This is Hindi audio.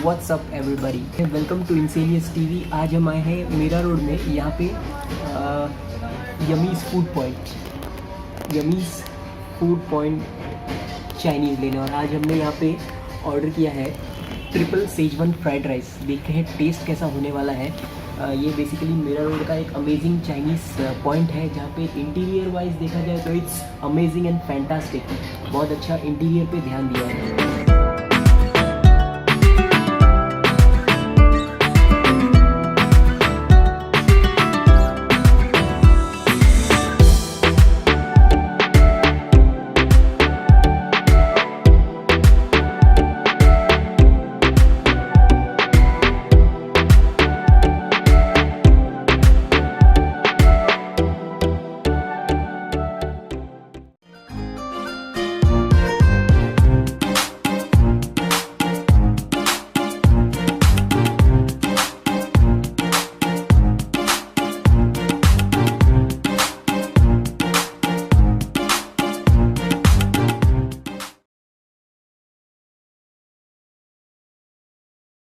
WhatsApp everybody, welcome to ingenious TV. आज हम आए हैं मीरा रोड में, यहाँ पे यमीज़ फूड पॉइंट चाइनीज़ लेने। और आज हमने यहाँ पे ऑर्डर किया है ट्रिपल सेजवन फ्राइड राइस। देखते हैं टेस्ट कैसा होने वाला है। ये बेसिकली मीरा रोड का एक अमेजिंग चाइनीज़ पॉइंट है, जहाँ पे इंटीरियर वाइज देखा जाए तो इट्स अमेजिंग एंड फैंटास्टिक। बहुत अच्छा इंटीरियर पे ध्यान दिया है।